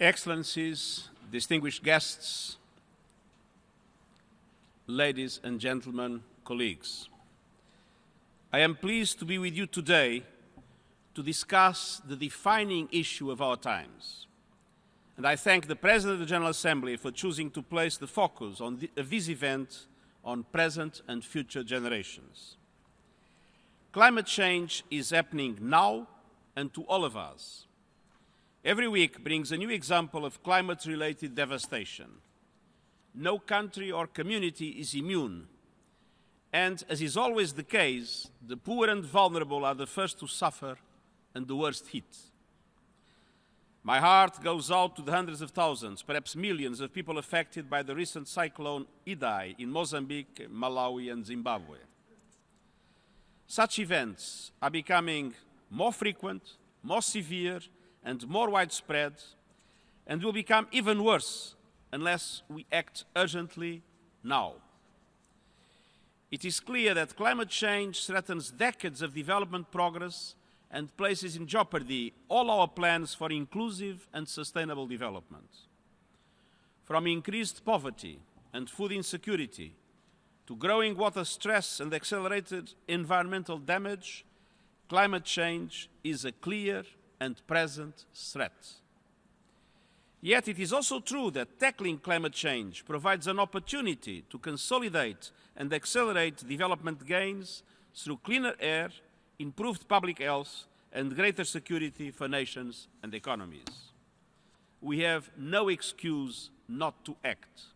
Excellencies, distinguished guests, ladies and gentlemen, colleagues, I am pleased to be with you today to discuss the defining issue of our times. And I thank the President of the General Assembly for choosing to place the focus of this event on present and future generations. Climate change is happening now and to all of us. Every week brings a new example of climate-related devastation. No country or community is immune, and as is always the case, the poor and vulnerable are the first to suffer and the worst hit. My heart goes out to the hundreds of thousands, perhaps millions of people affected by the recent Cyclone Idai in Mozambique, Malawi and Zimbabwe. Such events are becoming more frequent, more severe and more widespread, and will become even worse unless we act urgently now. It is clear that climate change threatens decades of development progress and places in jeopardy all our plans for inclusive and sustainable development. From increased poverty and food insecurity to growing water stress and accelerated environmental damage, climate change is a clear and present threat. Yet it is also true that tackling climate change provides an opportunity to consolidate and accelerate development gains through cleaner air, improved public health, and greater security for nations and economies. We have no excuse not to act.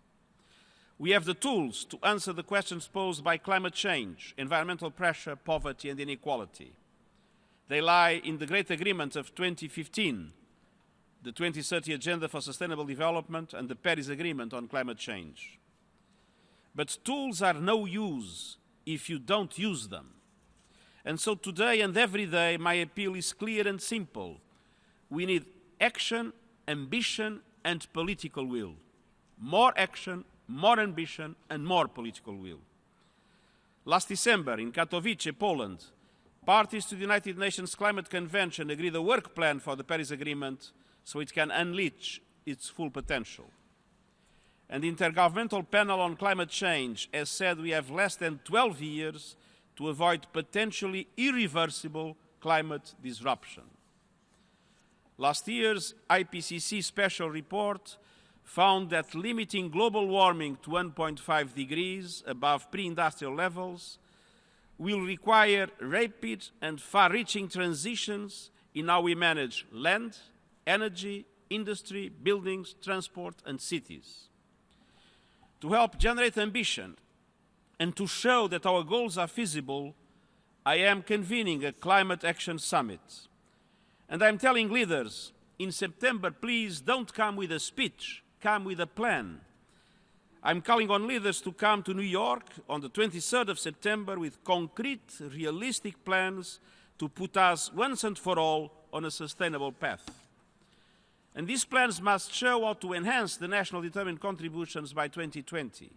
We have the tools to answer the questions posed by climate change, environmental pressure, poverty, and inequality. They lie in the Great Agreement of 2015, the 2030 Agenda for Sustainable Development, and the Paris Agreement on climate change. But tools are no use if you don't use them. And so today and every day, my appeal is clear and simple. We need action, ambition, and political will. More action, more ambition, and more political will. Last December, in Katowice, Poland, parties to the United Nations Climate Convention agreed a work plan for the Paris Agreement so it can unleash its full potential. And the Intergovernmental Panel on Climate Change has said we have less than 12 years to avoid potentially irreversible climate disruption. Last year's IPCC special report found that limiting global warming to 1.5 degrees above pre-industrial levels will require rapid and far-reaching transitions in how we manage land, energy, industry, buildings, transport, and cities. To help generate ambition and to show that our goals are feasible, I am convening a Climate Action Summit. And I'm telling leaders, in September, please don't come with a speech, come with a plan. I'm calling on leaders to come to New York on the 23rd of September with concrete, realistic plans to put us once and for all on a sustainable path. And these plans must show how to enhance the national determined contributions by 2020. The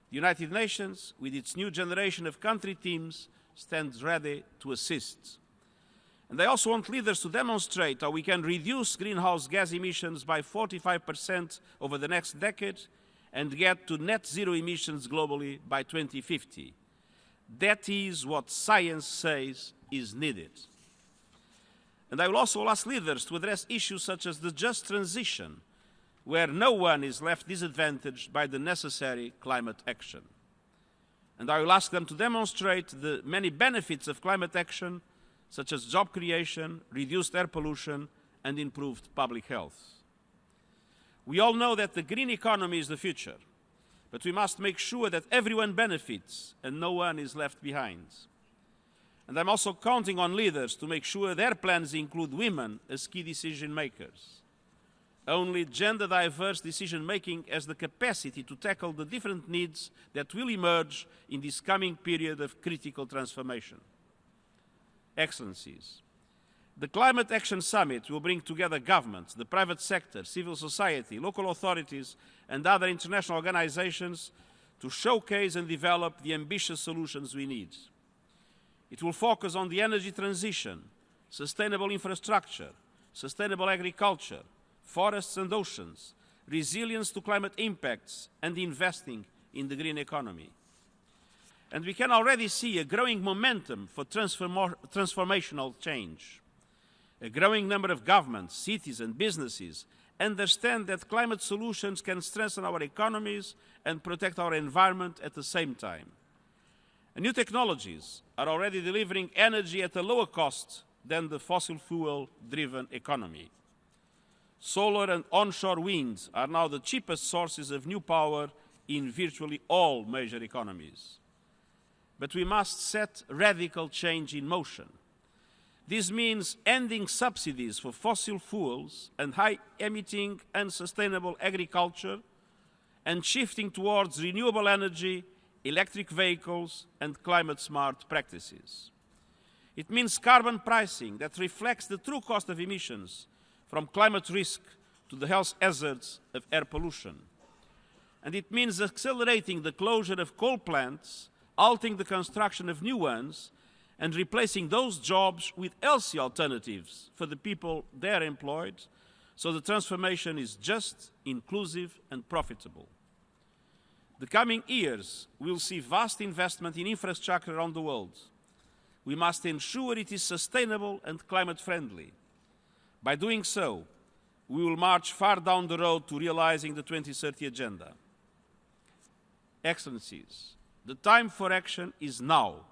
United Nations, with its new generation of country teams, stands ready to assist. And I also want leaders to demonstrate how we can reduce greenhouse gas emissions by 45% over the next decade and get to net zero emissions globally by 2050. That is what science says is needed. And I will also ask leaders to address issues such as the just transition, where no one is left disadvantaged by the necessary climate action. And I will ask them to demonstrate the many benefits of climate action, such as job creation, reduced air pollution, and improved public health. We all know that the green economy is the future, but we must make sure that everyone benefits and no one is left behind. And I'm also counting on leaders to make sure their plans include women as key decision makers. Only gender-diverse decision-making has the capacity to tackle the different needs that will emerge in this coming period of critical transformation. Excellencies, the Climate Action Summit will bring together governments, the private sector, civil society, local authorities, and other international organizations to showcase and develop the ambitious solutions we need. It will focus on the energy transition, sustainable infrastructure, sustainable agriculture, forests and oceans, resilience to climate impacts, and investing in the green economy. And we can already see a growing momentum for transformational change. A growing number of governments, cities, and businesses understand that climate solutions can strengthen our economies and protect our environment at the same time. And new technologies are already delivering energy at a lower cost than the fossil fuel-driven economy. Solar and onshore wind are now the cheapest sources of new power in virtually all major economies. But we must set radical change in motion. This means ending subsidies for fossil fuels and high-emitting, unsustainable agriculture, and shifting towards renewable energy, electric vehicles, and climate-smart practices. It means carbon pricing that reflects the true cost of emissions, from climate risk to the health hazards of air pollution. And it means accelerating the closure of coal plants, halting the construction of new ones, and replacing those jobs with healthy alternatives for the people there employed, so the transformation is just, inclusive, and profitable. The coming years will see vast investment in infrastructure around the world. We must ensure it is sustainable and climate-friendly. By doing so, we will march far down the road to realizing the 2030 Agenda. Excellencies, the time for action is now.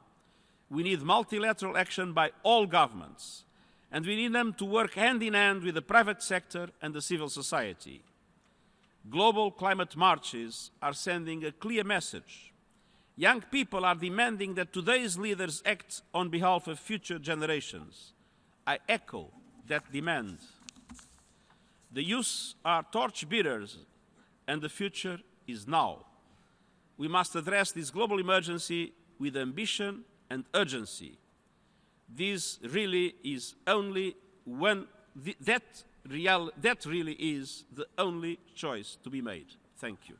We need multilateral action by all governments, and we need them to work hand in hand with the private sector and the civil society. Global climate marches are sending a clear message. Young people are demanding that today's leaders act on behalf of future generations. I echo that demand. The youth are torchbearers, and the future is now. We must address this global emergency with ambition and urgency. This really is only one, that really is the only choice to be made. Thank you.